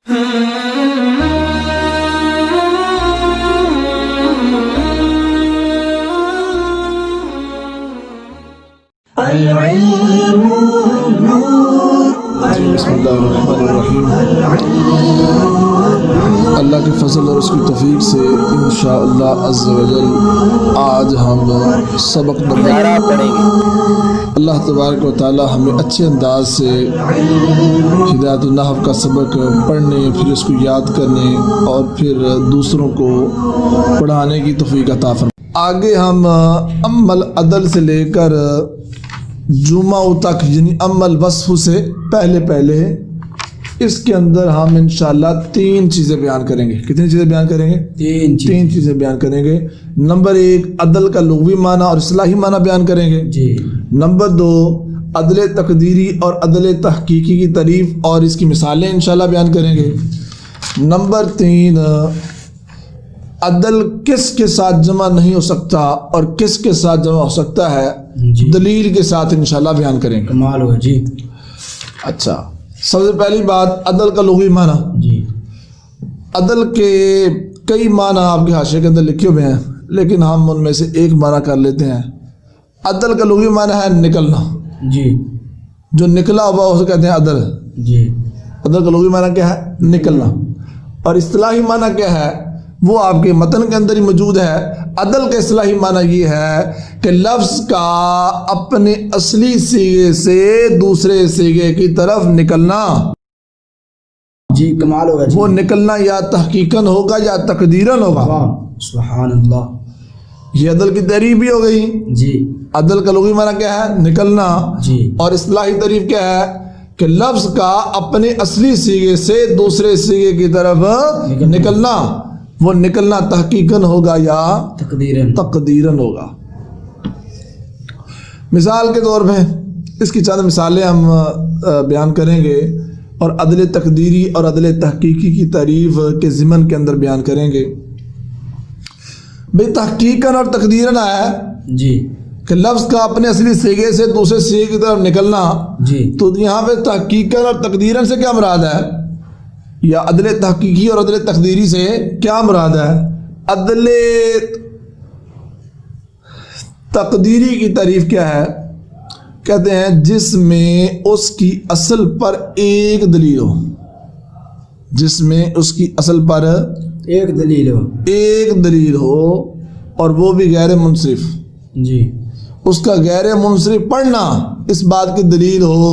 بسم اللہ الرحمن الرحیم۔ اللہ کے فضل اور اس کی توفیق سے انشاءاللہ عز و جل آج ہم سبق نمبر 11 پڑھیں گے۔ اللہ تبارک و تعالی ہمیں اچھے انداز سے ہدایت النحو کا سبق پڑھنے، پھر اس کو یاد کرنے اور پھر دوسروں کو پڑھانے کی توفیق عطا فرمائے۔ آگے ہم ام العدل سے لے کر جمعہ تک، یعنی ام الوصف سے پہلے اس کے اندر ہم انشاءاللہ 3 چیزیں بیان کریں گے۔ کتنی چیزیں بیان کریں گے؟ 3 چیزیں بیان کریں گے۔ نمبر 1 عدل کا لغوی معنی اور اصطلاحی معنی بیان کریں گے جی۔ نمبر 2 عدل تقدیری اور عدل تحقیقی کی تعریف اور اس کی مثالیں انشاءاللہ بیان کریں گے۔ نمبر 3 عدل کس کے ساتھ جمع نہیں ہو سکتا اور کس کے ساتھ جمع ہو سکتا ہے جی، دلیل کے ساتھ انشاءاللہ بیان کریں گے۔ کمال ہو جی۔ اچھا، سب سے پہلی بات عدل کا لغوی معنی جی۔ عدل کے کئی معنی آپ کے حاشیے کے اندر لکھے ہوئے ہیں، لیکن ہم ان میں سے ایک معنی کر لیتے ہیں۔ عدل کا لغوی معنی ہے نکلنا جی، جو نکلا ہوا اسے کہتے ہیں عدل جی۔ عدل کا لغوی معنی کیا ہے؟ نکلنا۔ اور اصطلاحی معنی کیا ہے؟ وہ آپ کے متن کے اندر ہی موجود ہے۔ عدل کا اصطلاحی معنی یہ ہے کہ لفظ کا اپنے اصلی صیغے سے دوسرے صیغے کی طرف نکلنا جی۔ کمال ہوگا جی۔ وہ نکلنا یا تحقیقاً ہوگا یا تقدیراً ہوگا۔ سبحان اللہ۔ یہ عدل کی تعریف بھی ہو گئی جی۔ عدل کا لغوی معنی کیا ہے؟ نکلنا جی۔ اور اصطلاحی تعریف کیا ہے؟ کہ لفظ کا اپنے اصلی صیغے سے دوسرے صیغے کی طرف نکلنا، وہ نکلنا تحقیقاً ہوگا یا تقدیراً ہوگا۔ مثال کے طور پہ اس کی چند مثالیں ہم بیان کریں گے اور عدل تقدیری اور عدل تحقیقی کی تعریف کے ضمن کے اندر بیان کریں گے۔ بھئی تحقیقاً اور تقدیراً آیا ہے جی کہ لفظ کا اپنے اصلی صیغے سے دوسرے صیغے کی طرف نکلنا جی، تو یہاں پہ تحقیقاً اور تقدیراً سے کیا مراد ہے؟ یا عدل تحقیقی اور عدل تقدیری سے کیا مراد ہے؟ عدل تقدیری کی تعریف کیا ہے؟ کہتے ہیں جس میں اس کی اصل پر ایک دلیل ہو، جس میں اس کی اصل پر ایک دلیل ہو اور وہ بھی غیر منصرف جی، اس کا غیر منصرف پڑھنا اس بات کی دلیل ہو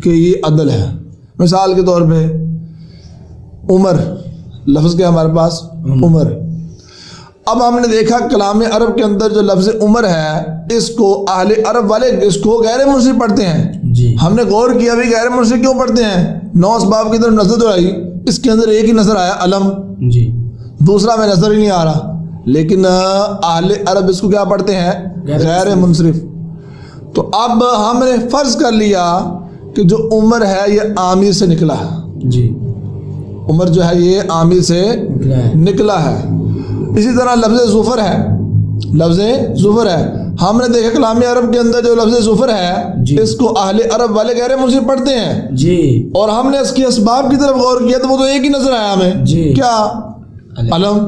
کہ یہ عدل ہے۔ مثال کے طور پہ عمر، لفظ کیا ہمارے پاس؟ عمر۔ اب ہم نے دیکھا کلام عرب کے اندر جو لفظ عمر ہے، اس کو اہل عرب والے اس کو غیر منصرف پڑھتے ہیں جی۔ ہم نے غور کیا بھی غیر منصرف کیوں پڑھتے ہیں؟ 9 اسباب کی طرف نظر دوڑائی، اس کے اندر ایک ہی نظر آیا علم جی، دوسرا میں نظر ہی نہیں آ رہا، لیکن اہل عرب اس کو کیا پڑھتے ہیں؟ غیر منصرف۔ تو اب ہم نے فرض کر لیا کہ جو عمر ہے یہ عامر سے نکلا ہے جی، عمر جو ہے یہ عامر سے نکلا ہے۔ اسی طرح لفظ ظفر ہے، لفظ ظفر ہے، ہم نے دیکھا کلام عرب کے اندر جو لفظ ظفر ہے جی، اس کو اہل عرب والے غیر منصرف پڑھتے ہیں جی، اور ہم نے اس کے اسباب کی طرف غور کیا تو وہ تو ایک ہی نظر آیا ہمیں جی، کیا؟ علم،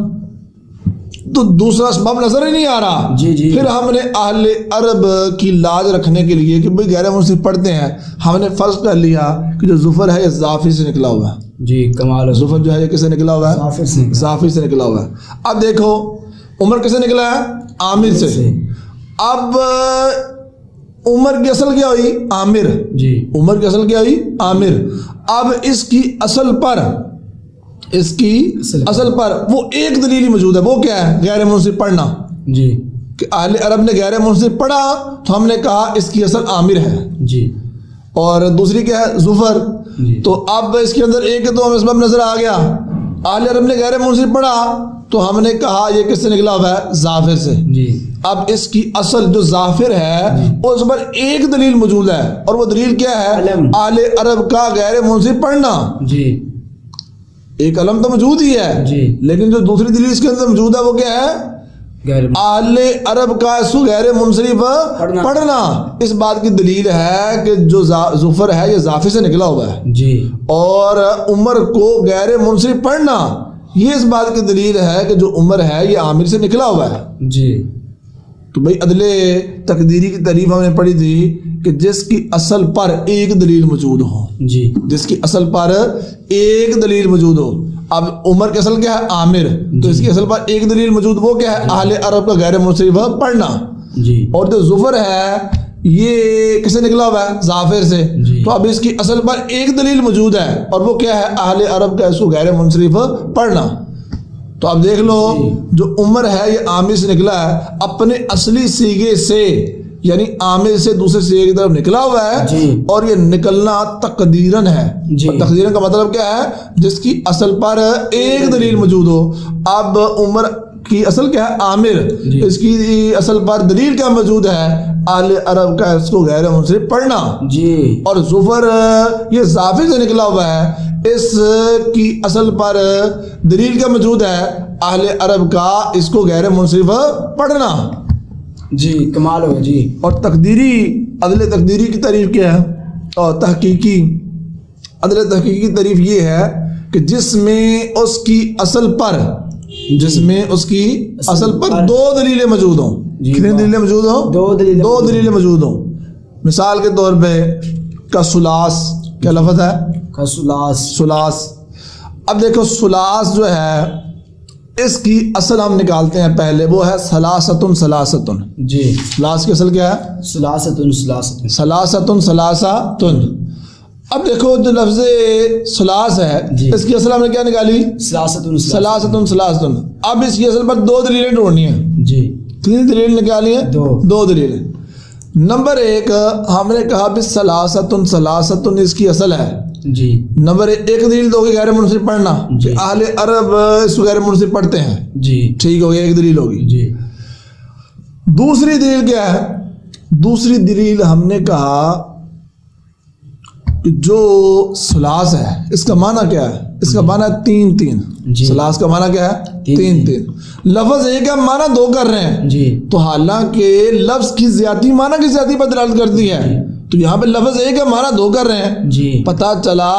تو دوسرا اسباب نظر ہی نہیں آ رہا جی جی۔ پھر ہم نے اہل عرب کی لاج رکھنے کے لیے کہ بھئی غیر منصرف پڑھتے ہیں، ہم نے فرض کر لیا کہ جو ظفر ہے یہ ظافر سے نکلا ہوا ہے جی۔ کمال، ظفر جو ہے یہ کس سے نکلا ہوا ہے؟ ظافر سے نکلا ہوا ہے۔ اب دیکھو عمر کس سے نکلا ہے؟ عامر سے۔ اب عمر کی اصل کیا ہوئی؟ عامر جی، عمر کی اصل کیا ہوئی؟ عامر۔ اب اس کی اصل پر وہ ایک دلیل موجود ہے، وہ کیا ہے؟ غیر منصرف پڑھنا جی، کہ اہل عرب نے غیر منصرف پڑھا تو ہم نے کہا اس کی اصل عامر ہے جی، اور دوسری کیا ہے؟ ظفر جی۔ تو اب اس کے اندر ایک تو ہمیں اسباب نظر آ گیا، اہل عرب نے غیر منصرف پڑھا تو ہم نے کہا یہ کس سے نکلا ہوا ہے؟ ظافر سے جی۔ اب اس کی اصل جو ظافر ہے اس پر ایک دلیل موجود ہے، اور وہ دلیل کیا ہے؟ اہل عرب کا غیر منصرف پڑھنا جی۔ ایک علم تو موجود ہی ہے جی، لیکن جو دوسری دلیل اس کے اندر موجود ہے وہ کیا ہے؟ غیر اہل عرب کا اس کو غیر منصرف پڑھنا اس بات کی دلیل ہے کہ جو ظفر ہے یہ ظافر سے نکلا ہوا ہے جی، اور عمر کو غیر منصرف پڑھنا یہ اس بات کی دلیل ہے کہ جو عمر ہے یہ عامر سے نکلا ہوا ہے. جی، تو بھئی عدل تقدیری کی تعریف ہم نے پڑھی تھی کہ جس کی اصل پر ایک دلیل موجود ہو، جی، جس کی اصل پر ایک دلیل موجود ہو. اب عمر کی اصل کیا ہے؟ عامر. تو اس کی اصل پر ایک دلیل موجود وہ کیا ہے؟ اہل عرب کا غیر منصرف پڑھنا. جی، اور جو ظفر ہے یہ کس سے نکلا ہوا ہے؟ ظافر سے. جی. تو اب اس کی اصل پر ایک دلیل موجود ہے اور وہ کیا ہے؟ اہل عرب کا اس کو غیر منصرف پڑھنا. تو اب دیکھ لو جو عمر ہے یہ عامر سے نکلا ہے اپنے اصلی سیغے سے، یعنی عامر سے دوسرے سیغے کی طرف نکلا ہوا ہے. جی. اور یہ نکلنا تقدیرن ہے. جی. اور تقدیرن کا مطلب کیا ہے؟ جس کی اصل پر ایک دلیل موجود ہو. اب عمر کی اصل کیا ہے؟ عامر. جی. اس کی اصل پر دلیل کیا موجود ہے؟ اہل عرب کا اس کو غیر منصرف پڑھنا. جی، اور ظفر یہ ظافر سے نکلا ہوا ہے اس کی اصل پر دلیل کیا موجود ہے؟ اہل عرب کا اس کو غیر منصرف پڑھنا. جی، کمال ہو. جی، اور تقدیری عدل تقدیری کی تعریف کیا ہے؟ اور تحقیقی عدل تحقیقی کی تعریف یہ ہے کہ جس میں اس کی اصل پر اصل پر دو دلیلیں موجود ہوں. جی. کتنی دلیلیں موجود ہوں؟ دو دلیلیں موجود ہوں. مثال کے طور پہ کثلاث کیا لفظ ہے؟ ثلاث. اب دیکھو ثلاث جو ہے اس کی اصل ہم نکالتے ہیں پہلے، وہ ہے ثلاثتن. جی، ثلاث کی اصل کیا ہے؟ ثلاثتن. اب دیکھو جو لفظ ثلاث ہے جی. اس کی اصل ہم نے کیا نکالی؟ ثلاثتن. اب اس کی اصل پر دو دلیلیں ڈھونڈنی ہیں. جی، کتنی دلیل نکالی ہیں؟ دو دلیلیں. نمبر ایک ہم نے کہا بھی ثلاثتن اس کی اصل ہے. جی، نمبر ایک دلیل دو غیر منصرف پڑھنا جی. کہ اہل عرب اس کو غیر منصرف پڑھتے ہیں. جی، ٹھیک ہو گیا، ایک دلیل ہوگی. جی، دوسری دلیل کیا ہے؟ دوسری دلیل ہم نے کہا کہ جو ثلاث ہے اس کا معنی کیا ہے؟ اس کا معنی ہے تین. جی. ثلاث کا معنی کیا ہے؟ تین. لفظ ایک ہے، معنی دو کر رہے ہیں. جی، تو حالانکہ لفظ کی زیادتی معنی کی زیادتی پر دلالت کرتی ہے. تو یہاں پہ لفظ ایک ہے، معنی دو کر رہے ہیں. جی، پتہ چلا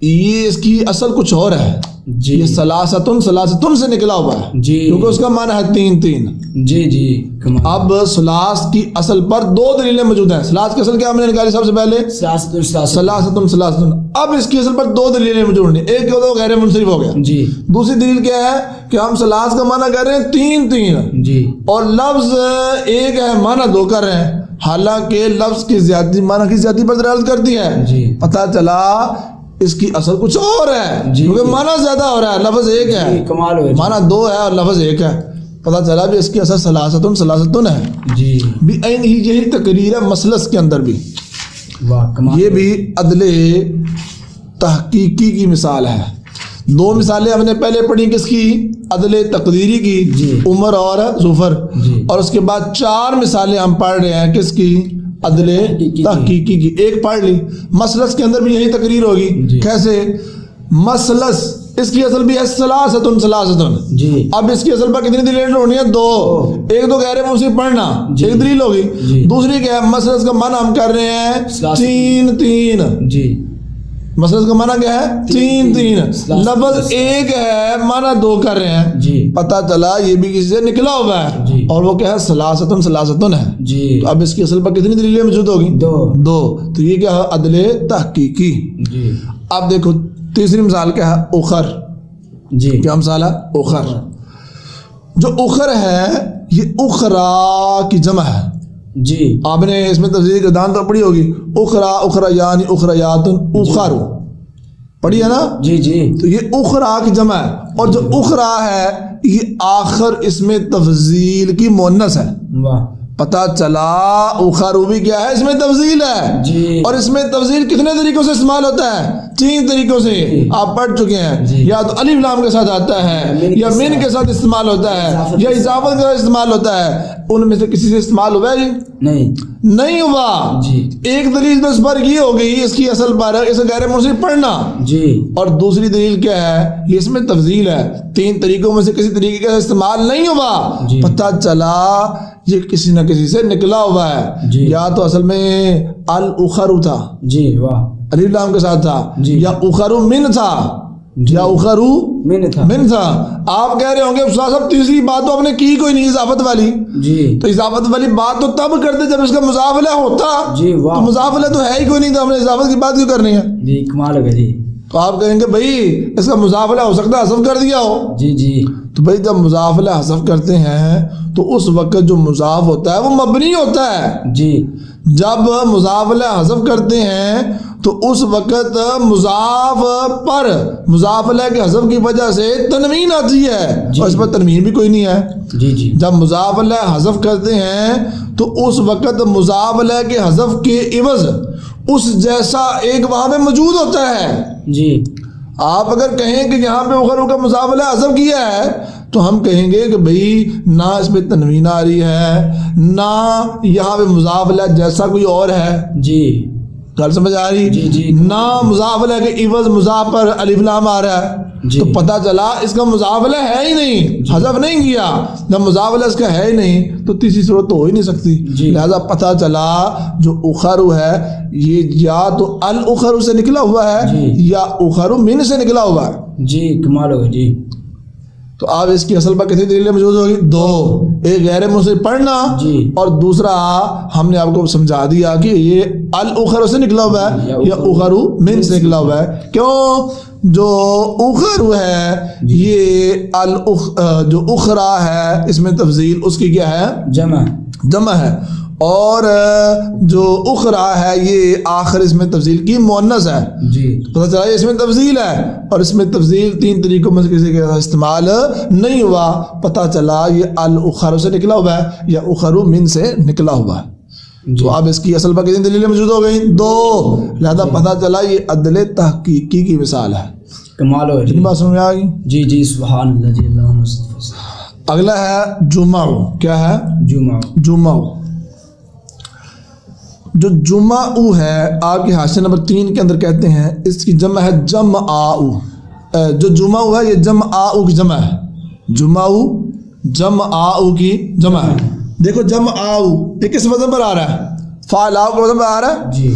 یہ اس کی اصل کچھ اور ہے. جی، یہ ثلاثتن سے نکلا ہوا ہے. جی، کیونکہ اس کا معنی ہے تین. جی، جی، کمال. اب ثلاث کی اصل پر دو دلیلیں موجود ہیں. ثلاث کی اصل کیا ہم نے نکالی سب سے پہلے؟ ثلاثتن. اب اس کی اصل پر دو دلیلیں موجود ہیں. ایک وہ غیر منصرف ہو گیا. جی، دوسری دلیل کیا ہے کہ ہم ثلاث کا معنی کر رہے ہیں تین. جی، اور لفظ ایک ہے، معنی دو کر رہے ہیں. حالانکہ لفظ کی زیادتی معنی کی زیادتی پر دلالت کرتی ہے. جی. پتہ چلا اس کی اصل کچھ اور ہے. جی. کیونکہ معنی زیادہ ہو رہا ہے، لفظ ایک ہے. جی، کمال ہو. معنی دو ہے اور لفظ ایک ہے. پتہ چلا بھی اس کی اصل ثلاثتن ہے. جی، بھی عین ہی یہی تقریر ہے مسلس کے اندر بھی. واہ، کمال. یہ بھی عدل تحقیقی کی مثال ہے. دو مثالیں ہم نے پہلے پڑھی کس کی؟ عدل تقدیری کی. جی. عمر اور ظفر. جی. اور اس کے بعد چار مثالیں ہم پڑھ رہے ہیں کس کی؟ عدل تحقیقی کی. ایک پڑھ لی. مسلس کے اندر بھی یہی تقریر ہوگی. جی. کیسے؟ مسلس اس کی اصل بھی ہے ثلاثتن. جی. اب اس کی اصل پر کتنی دلیل ہونی ہے؟ دو. ایک تو غیر منصرف پڑھنا، جی. ایک دلیل ہوگی. جی. دوسری کیا ہے؟ مسلس کا معنی ہم کر رہے ہیں تین. جی، مسلس کا معنی کیا ہے؟ تین. لفظ ایک ہے، معنی دو کر رہے ہیں. جی. پتہ چلا یہ بھی کسی سے نکلا ہوا ہے. جی. اور وہ کیا ہے؟ ثلاثتن ہے. جی. تو اب اس کی اصل پر کتنی دلیلیں موجود ہوگی؟ دو. تو یہ کیا ہے؟ عدل تحقیقی. جی. اب دیکھو تیسری مثال کیا ہے؟ اخر. جی. کیا مثال ہے؟ اخر. جو اخر ہے یہ اخرا کی جمع ہے. جی. آپ نے اس میں تفسیر گردان تو پڑھی ہوگی. اخرا یعنی اخریاتن اخر پڑھی ہے نا؟ جی. جی. تو یہ اخرا کی جمع ہے. اور جو اخرا ہے یہ آخر اس میں تفضیل کی مؤنث ہے. واہ. پتہ چلا اخرو بھی کیا ہے، اس میں تفضیل ہے جی اور اس میں تفضیل کتنے طریقوں سے استعمال ہوتا ہے؟ 3 طریقوں سے آپ پڑھ چکے ہیں، جی یا تو الف لام کے ساتھ آتا ہے، یا من کے ساتھ استعمال ہوتا ہے، یا اضافت کے ساتھ استعمال ہوتا ہے۔ ان میں سے کسی سے استعمال ہوا ہے جی؟ نہیں ہوا جی ایک دلیل تو اس پر یہ ہو گئی اس کی اصل پر اس غیر منصرف پڑھنا، جی اور دوسری دلیل کیا ہے؟ یہ اس میں تفضیل ہے، 3 طریقوں میں سے کسی طریقے کا استعمال نہیں ہوا، جی پتہ چلا یہ کسی نہ کسی سے نکلا ہوا ہے، جی یا تو اصل میں الاخر تھا، جی واہ الف لام کے ساتھ تھا، جی یا اخر من تھا، جی یا اخر من تھا من تھا۔ آپ کہہ رہے ہوں گے استاد صاحب تیسری بات تو آپ نے کی کوئی نہیں اضافت والی، جی تو اضافت والی بات تو تب کرتے جب اس کا مضاف الیہ ہوتا، جی تو واہ مضاف الیہ تو ہے ہی کوئی نہیں، تو ہم نے اضافت کی بات کیوں کرنی ہے؟ جی کمال ہو گیا جی تو آپ کہیں گے بھائی اس کا مضاف الیہ ہو سکتا ہے حذف کر دیا ہو، جی جی تو بھائی جب مضاف الیہ حذف کرتے ہیں تو اس وقت جو مضاف ہوتا ہے وہ مبنی ہوتا ہے، جی جب مضاف الیہ حذف کرتے ہیں تو اس وقت مضاف پر مضاف الیہ کے حذف کی وجہ سے تنوین آتی ہے، جی اور اس پر تنوین بھی کوئی نہیں ہے۔ جی جی جب مضاف الیہ حذف کرتے ہیں تو اس وقت مضاف الیہ کے حذف کے عوض اس جیسا ایک وہاں پہ موجود ہوتا ہے۔ جی آپ اگر کہیں کہ یہاں پہ اخرو کا مضاف الیہ حذف کیا ہے تو ہم کہیں گے کہ بھئی نہ اس میں تنوین آ رہی ہے، نہ یہاں پہ مضاف الیہ جیسا کوئی اور ہے، جی گل سمجھ آ رہی، جی جی نہ مضاف الیہ کے عوض مضاف پر الف لام آ رہا ہے، جی تو پتہ چلا اس کا مضاف الیہ ہے ہی نہیں، حذف نہیں کیا، جب مضاف الیہ اس کا ہے ہی نہیں تو تیسری صورت تو ہو ہی نہیں سکتی، جی لہذا پتہ چلا جو اخرو ہے یہ یا تو الاخرو سے نکلا ہوا ہے جی یا اخرو من سے نکلا ہوا ہے۔ جی کمال ہو گیا جی تو آپ اس کی اصل پر کتنی دلیلیں موجود ہوگی؟ 2، ایک غیر منصرف پڑھنا جی اور دوسرا ہم نے آپ کو سمجھا دیا کہ یہ الاخرو سے نکلا ہوا ہے یا اخرو من سے نکلا ہوا ہے۔ کیوں؟ جو اخرو ہے یہ جو اخرا ہے اس میں تفضیل اس کی کیا ہے؟ جمع ہے، اور جو اخرا ہے یہ آخر اس میں تفضیل کی مؤنث ہے، جی پتہ چلا اس میں تفضیل ہے اور اس میں تفضیل 3 طریقوں میں سے کسی کا استعمال نہیں ہوا، پتہ چلا یہ الاخر سے نکلا ہوا ہے یا اخرو من سے نکلا ہوا ہے۔ تو اب اس کی اصل پر کتنی دلیلیں موجود ہو گئیں؟ 2، لہذا پتہ چلا یہ عدل تحقیقی کی مثال ہے۔ کمال ہو کتنی بات سمجھ میں آ گئی؟ جی جی سبحان اللہ جی اللہم صل وسلم۔ اگلا ہے جمع، کیا ہے؟ جمع۔ جو جمع ہے آپ کے حاشیہ نمبر 3 کے اندر کہتے ہیں اس کی جمع ہے جمعاؤ، جو جمع ہے یہ جمعاؤ کی جمع ہے، جمعاؤ کی جمع ہے۔ دیکھو جمعاؤ یہ کس وزن پر آ رہا ہے؟ فاعلاؤ کے وزن پر آ رہا ہے جی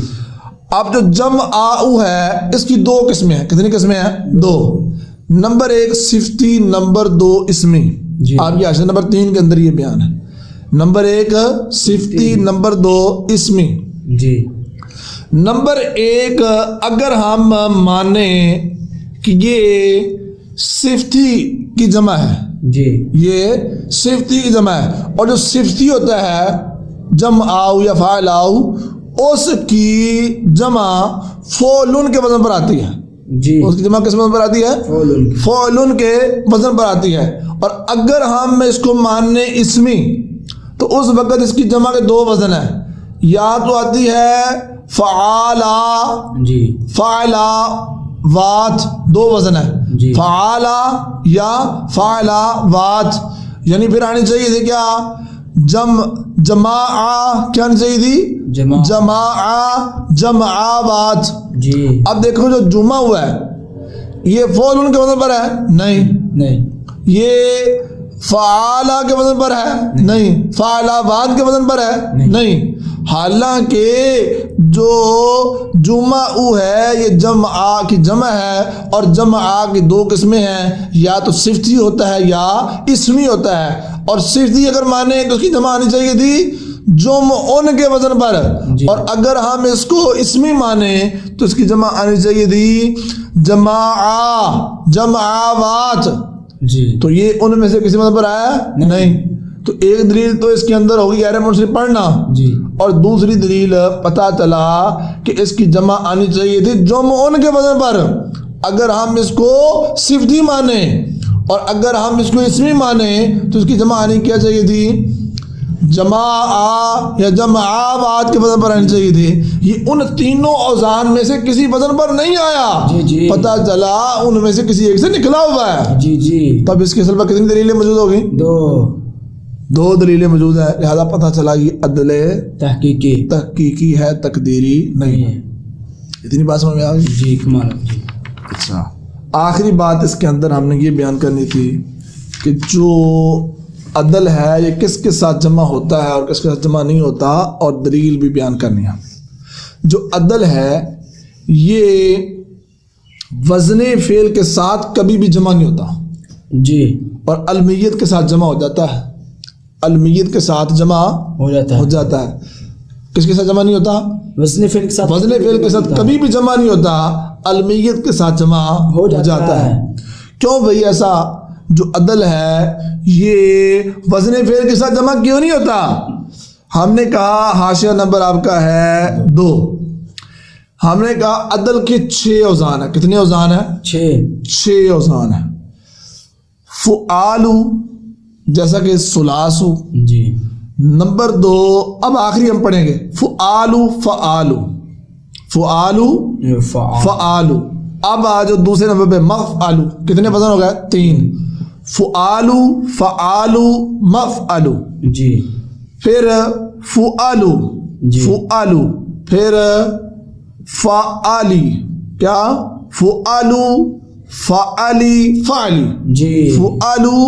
اب جو جمعاؤ ہے اس کی 2 قسمیں ہیں، کتنی قسمیں ہیں؟ 2، نمبر 1 صفتی، نمبر 2 اسمی، جی آپ کی حاشیہ نمبر 3 کے اندر یہ بیان ہے، نمبر 1 صفتی، نمبر 2 اسمی۔ جی نمبر 1 اگر ہم مانیں کہ یہ صفتی کی جمع ہے، جی یہ صفتی کی جمع ہے، اور جو صفتی ہوتا ہے جمعاؤ یا فاعلاؤ اس کی جمع فعلن کے وزن پر آتی ہے، جی اس کی جمع کس وزن پر آتی ہے؟ فعلن کے وزن پر آتی ہے، اور اگر ہم اس کو ماننے اسمی تو اس وقت اس کی جمع کے 2 وزن ہیں، یا تو آتی ہے فعالا، جی فعلا وات 2 وزن ہے، جی فعالا یا فعلا وات، یعنی پھر آنی چاہیے تھی کیا؟ جماع، کیا آنی چاہیے تھی؟ جمعاوات۔ جی اب دیکھو جو جمعہ ہوا ہے یہ فعل کے وزن پر ہے؟ نہیں۔ یہ فعالا کے وزن پر ہے؟ نہیں۔ فعلاوات کے وزن پر ہے؟ نہیں۔ حالانکہ جو جمعہ ہے یہ جمعہ کی جمع ہے، اور جمعہ کی 2 قسمیں ہیں، یا تو صفتی ہوتا ہے یا اسمی ہوتا ہے، اور صفتی اگر مانے تو اس کی جمع آنی چاہیے تھی جمعن کے وزن پر، اور اگر ہم اس کو اسمی مانے تو اس کی جمع آنی چاہیے تھی جمعاوات۔ جی تو یہ ان میں سے کسی وزن پر آیا نہیں، تو ایک دلیل تو اس کے اندر ہوگی غیر منصرف پڑھنا، جی اور دوسری دلیل پتہ چلا کہ اس کی جمع آنی چاہیے تھی جمعن کے وزن پر، اگر ہم اس کو صفتی مانے، اور اگر ہم اس کو اسمی مانے تو اس کی جمع آنی کیا چاہیے تھی؟ جمع یا جمع بعد کے وزن پر آنی چاہیے تھی، یہ ان تینوں اوزان میں سے کسی وزن پر نہیں آیا، جی جی پتہ چلا ان میں سے کسی ایک سے نکلا ہوا ہے، جی جی تب اس کے اصل پر کتنی دلیلیں موجود ہوگی؟ دو دلیلیں موجود ہیں، لہذا پتہ چلا یہ عدل تحقیقی ہے، تقدیری نہیں ہے۔ اتنی بات سمجھ میں آ گئی؟ جی کمال ہو جی۔ اچھا، آخری بات اس کے اندر ہم نے یہ بیان کرنی تھی کہ جو عدل ہے یہ کس کے ساتھ جمع ہوتا ہے اور کس کے ساتھ جمع نہیں ہوتا، اور دلیل بھی بیان کرنی ہے۔ جو عدل ہے یہ وزن فعل کے ساتھ کبھی بھی جمع نہیں ہوتا جی، اور المیت کے ساتھ جمع ہو جاتا ہے، المیت کے ساتھ جمع ہو جاتا ہے۔ کس کے ساتھ جمع نہیں ہوتا؟ وزن فعل کے ساتھ، وزن فعل کے ساتھ کبھی بھی جمع نہیں ہوتا، المیت کے ساتھ جمع ہو جاتا ہے۔ کیوں بھئی ایسا؟ جو عدل ہے یہ وزن فعل کے ساتھ جمع کیوں نہیں ہوتا؟ ہم نے کہا حاشیہ نمبر آپ کا ہے 2، ہم نے کہا عدل کے 6 اوزان ہیں۔ کتنے اوزان ہیں؟ 6 اوزان ہیں۔ فعالو جیسا کہ ثلاثو جی، نمبر 2، اب آخری ہم پڑھیں گے فعالو فعالو فعالو فعالو، اب آ جو دوسرے نمبر پہ مفعلو، کتنے وزن ہو گئے؟ 3، فعالو فعالو مفعلو، جی، پھر فعالو جی، فعالو، پھر فعالی، کیا؟ فعالو فعالی فعلی، جی، فعالو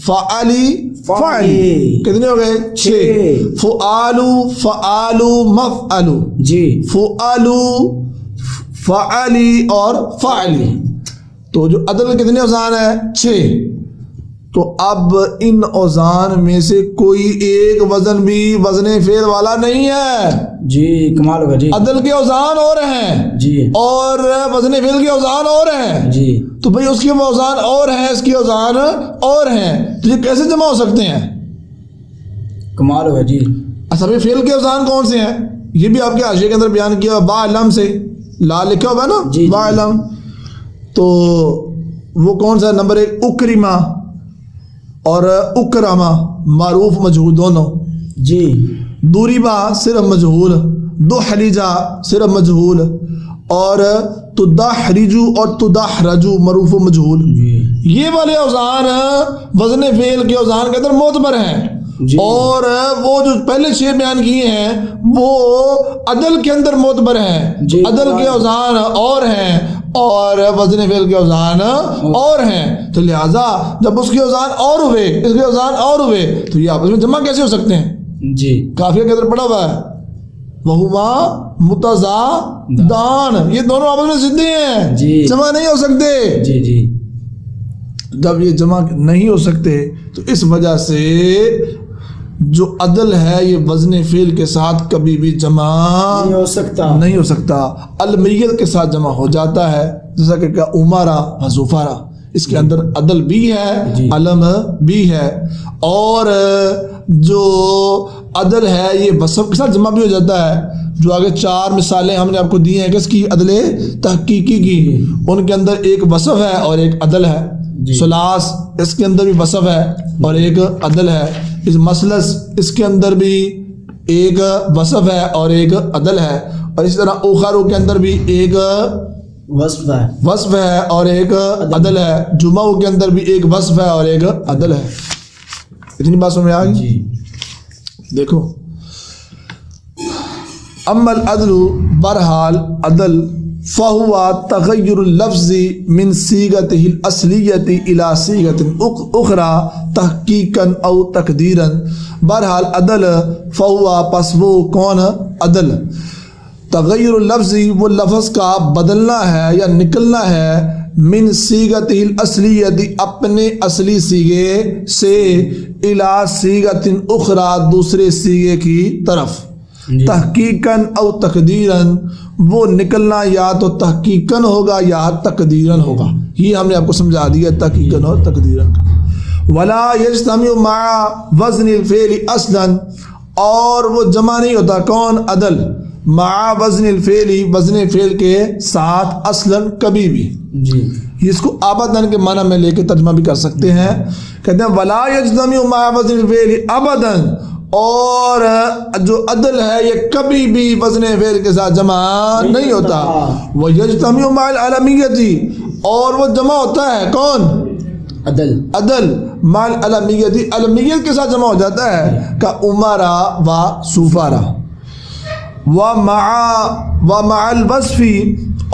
فعالی فعلی، کتنے ہو گئے؟ 6، فعالو فعالو مفعلو، جی، فعالو فعلی اور فعلی۔ تو جو عدل کتنے اوزان ہیں؟ 6۔ تو اب ان اوزان میں سے کوئی ایک وزن بھی وزن فعل والا نہیں ہے۔ جی کمال ہوگا جی۔ عدل کے اوزان اور ہیں جی، اور وزن فعل کے اوزان اور ہیں جی، تو بھئی اس کے اوزان اور ہیں، اس کے اوزان اور ہیں، تو یہ کیسے جمع ہو سکتے ہیں؟ کمال ہوگا جی۔ اصل میں فعل کے اوزان کون سے ہیں؟ یہ بھی آپ کے حاشیے کے اندر بیان کیا با علم سے، لا لکھا ہوا ہے نا، جی، با علم، تو وہ کون سا؟ نمبر 1 اکرمہ اور اکرمہ، معروف مجہول دونوں، جی، دوریبا صرف مجہول، دحرجا صرف مجہول، اور تدحرجو اور تدحرجو معروف و مجہول۔ جی، یہ والے اوزان وزن فعل کے اوزان کے اندر معتبر ہیں، جی، اور وہ جو پہلے 6 بیان کیے ہیں وہ عدل کے اندر معتبر ہیں، جی، عدل کے اوزان اور ہیں اور وزن فعل کے اوزان اور ہیں، تو لہذا جب اس کے اوزان اور ہوئے، اس کے اوزان اور ہوئے، تو یہ آپس میں جمع کیسے ہو سکتے ہیں؟ جی، کافیہ کے اندر پڑھا ہوا ہے وَهُمَا مُتَضَادَانِ، یہ دونوں آپس میں ضدی ہیں، جی، جمع نہیں ہو سکتے۔ جی، جی، جب یہ جمع نہیں ہو سکتے تو اس وجہ سے جو عدل ہے یہ وزن فعل کے ساتھ کبھی بھی جمع نہیں ہو سکتا، المیت کے ساتھ جمع ہو جاتا ہے، جیسا کہ کیا عمرہ و زفارہ، اس کے اندر عدل بھی ہے، جی، علم بھی ہے، اور جو عدل ہے یہ وصف کے ساتھ جمع بھی ہو جاتا ہے۔ جو آگے 4 مثالیں ہم نے آپ کو دی ہیں کس کی؟ عدل تحقیقی کی، ان کے اندر ایک وصف ہے اور ایک عدل ہے۔ جی، ثلاث اس کے اندر بھی وصف ہے اور ایک عدل ہے، اس مثلث اس کے اندر بھی ایک وصف ہے اور ایک عدل ہے، اور اسی طرح اوخارو کے اندر بھی ایک وصف ہے اور ایک عدل ہے، جمعہ کے اندر بھی ایک وصف ہے اور ایک عدل ہے۔ اتنی بات سمجھ میں آ گئی؟ جی، دیکھو، اما العدل، برحال عدل، فہو تغیر اللفظ من صیغته الاصلیۃ الی صیغۃ اخری تحقیقا او تقدیرا، برحال عدل، فہو پس وہ کون عدل، تغیر اللفظ وہ لفظ کا بدلنا ہے یا نکلنا ہے، من صیغته الاصلیۃ اپنے اصلی صیغے سے، الی صیغۃ اخری دوسرے صیغے کی طرف، تحقیقاً او تقدیراً وہ نکلنا یا تو تحقیقاً ہوگا یا تقدیراً ہوگا، یہ ہم نے آپ کو سمجھا دیا تحقیقاً اور تقدیراً۔ ولا یجتمع مع وزن الفعل اصلا، اور وہ جمع نہیں ہوتا کون؟ عدل، مع وزن الفعل وزن فعل کے ساتھ اصلا کبھی بھی، جی، اس کو ابداً کے معنی میں لے کے ترجمہ بھی کر سکتے ہیں، کہتے ہیں ولا یجتمع مع وزن الفعل ابداً، اور جو عدل ہے یہ کبھی بھی وزن فعل کے ساتھ جمع نہیں ہوتا. وہ یجتمع مع العلمیتی اور وہ جمع ہوتا ہے کون؟ عدل. عدل مع العلمیتی علمیت کے ساتھ جمع ہو جاتا ہے کا امرا و سفارا. ومع الوصف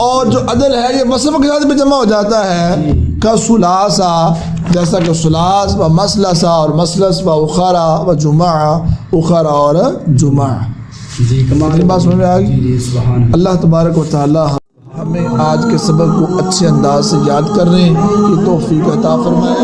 اور جو عدل ہے یہ وصف کے ساتھ بھی جمع ہو جاتا ہے کا ثلاثہ جیسا کہ ثلاث و مثلث اور مثلث و اخرا و جمع اخرا اور جمع. جی کمال. بات سمجھ میں آ گئی؟ جی سبحان اللہ. اللہ تبارک و تعالی ہمیں آج کے سبق کو اچھے انداز سے یاد کرنے کی توفیق عطا فرمائے.